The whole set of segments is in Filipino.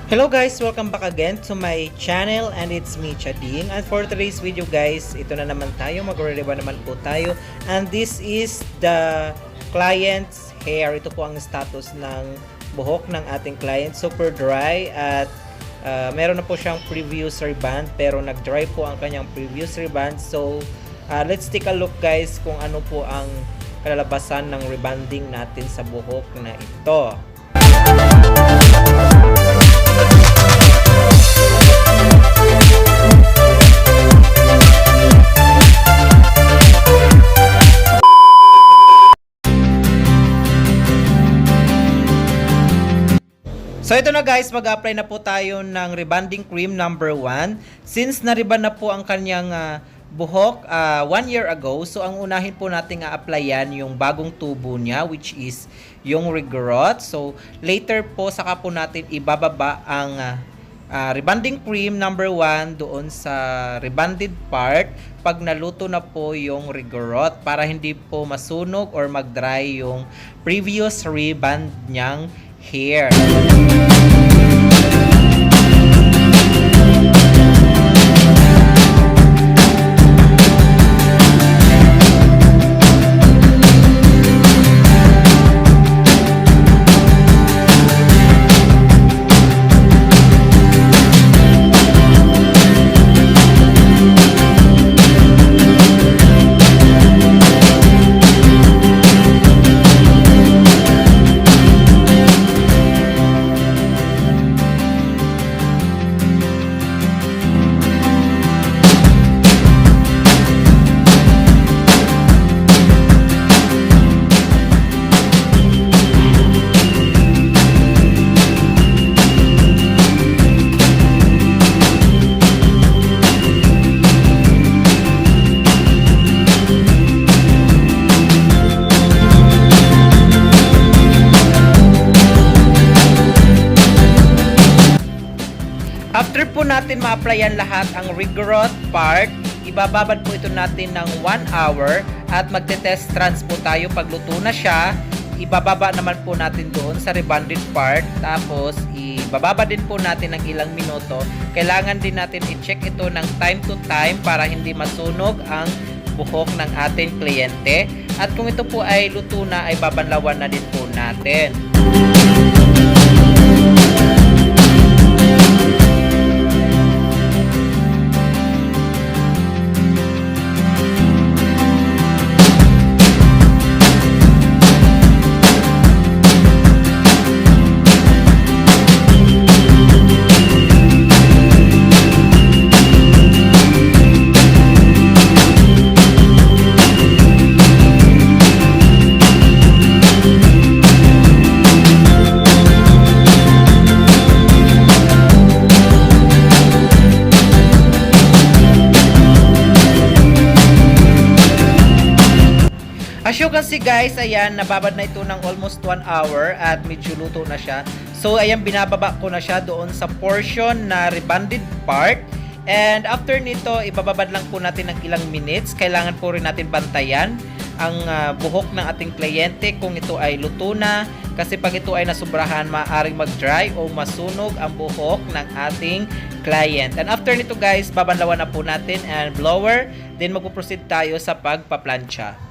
Hello guys! Welcome back again to my channel and it's me, Chading. And for today's video guys, ito na naman tayo, magre-review naman po tayo. And this is the client's hair. Ito po ang status ng buhok ng ating client. Super dry at meron na po siyang previous reband pero nag-dry po ang kanyang previous reband. So let's take a look guys kung ano po ang kalalabasan ng rebanding natin sa buhok na ito. So ito na guys, mag-apply na po tayo ng rebanding cream number 1. Since na-reband na po ang kanyang buhok 1 year ago, so ang unahin po natin applyan yung bagong tubo niya, which is yung regrowth. So later po saka po natin ibababa ang rebanding cream number 1 doon sa rebanded part pag naluto na po yung regrowth para hindi po masunog or mag-dry yung previous reband niyang hair. After po natin ma-applyan lahat ang regrowth part, ibababad po ito natin ng 1 hour at magte-test trans po tayo pag luto na siya. Ibababa naman po natin doon sa rebanded part, tapos ibababa din po natin ng ilang minuto. Kailangan din natin i-check ito ng time to time para hindi masunog ang buhok ng ating kliyente. At kung ito po ay luto na, ay babanlawan na din po natin. As you can see guys, ayan, nababad na ito ng almost 1 hour at medyo luto na siya. So ayan, binababa ko na siya doon sa portion na rebanded part. And after nito, ibababad lang po natin ng ilang minutes. Kailangan po rin natin bantayan ang buhok ng ating kliyente kung ito ay luto na. Kasi pag ito ay nasubrahan, maaaring mag-dry o masunog ang buhok ng ating client. And after nito guys, babanlawan na po natin and blower. Then magpo-proceed tayo sa pagpaplansya.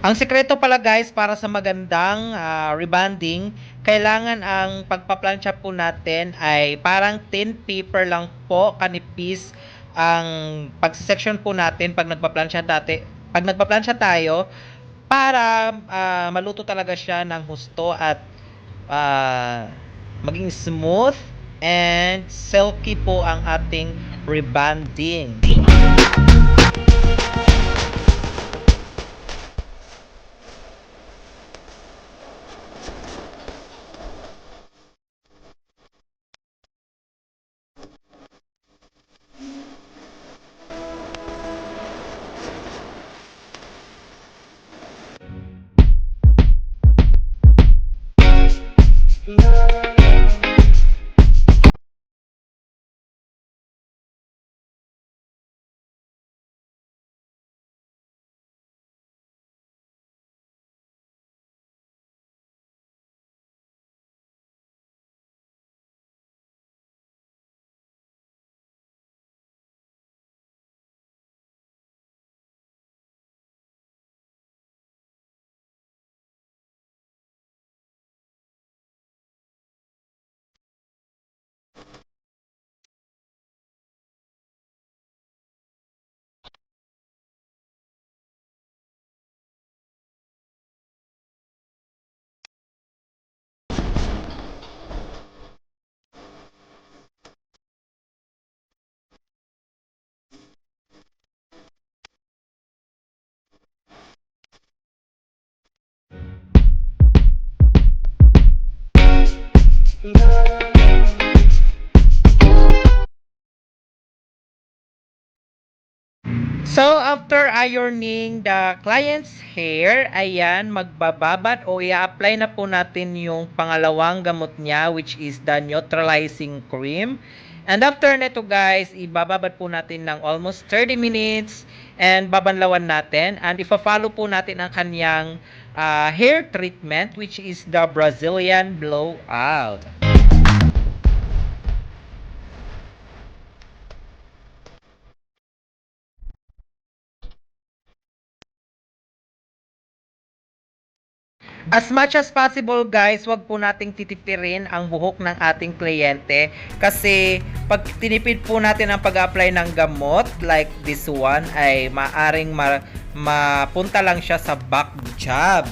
Ang sekreto pala guys para sa magandang rebonding, kailangan ang pagpaplansya po natin ay parang thin paper lang po kanipis ang pag-section po natin pag nagpaplansya tayo para maluto talaga siya ng husto at ah, maging smooth and silky po ang ating rebonding. So, after ironing the client's hair, ayan, magbababad o i-apply na po natin yung pangalawang gamot niya, which is the neutralizing cream. And after nito guys, ibababad po natin ng almost 30 minutes and babanlawan natin. And ifa-follow po natin ang kanyang hair treatment, which is the Brazilian blowout. As much as possible guys, wag po nating titipirin ang buhok ng ating kliyente kasi pag tinipid po natin ang pag-apply ng gamot like this one ay maaring mapunta lang siya sa back job.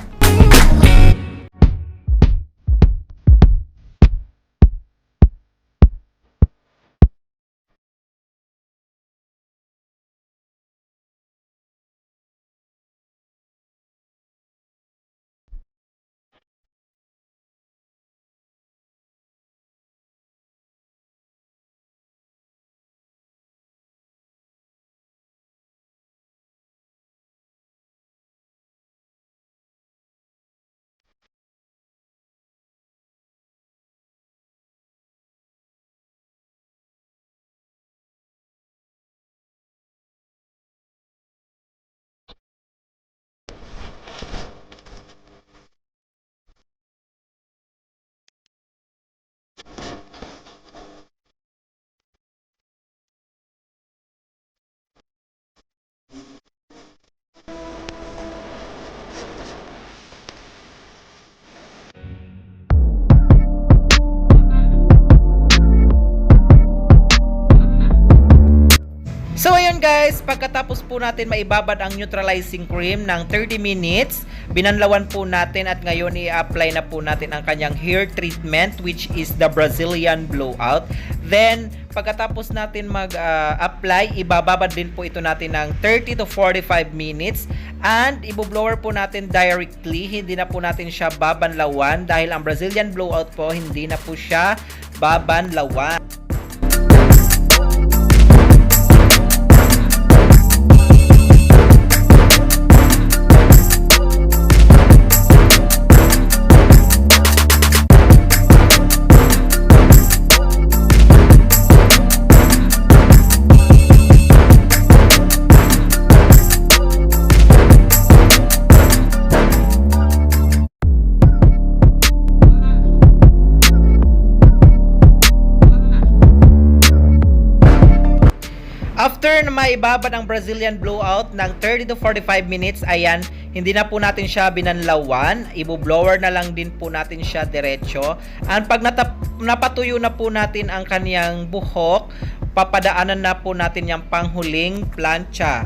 So ayun guys, pagkatapos po natin maibabad ang neutralizing cream ng 30 minutes, binanlawan po natin at ngayon i-apply na po natin ang kanyang hair treatment which is the Brazilian blowout. Then pagkatapos natin mag-apply, ibababad din po ito natin ng 30 to 45 minutes and iboblower po natin directly, hindi na po natin siya babanlawan dahil ang Brazilian blowout po hindi na po siya babanlawan. After na maibabad ang Brazilian blowout ng 30 to 45 minutes, ayan, hindi na po natin siya binanlawan. Ibo-blower na lang din po natin siya diretso. And pag napatuyo na po natin ang kaniyang buhok, papadaanan na po natin yung panghuling plancha.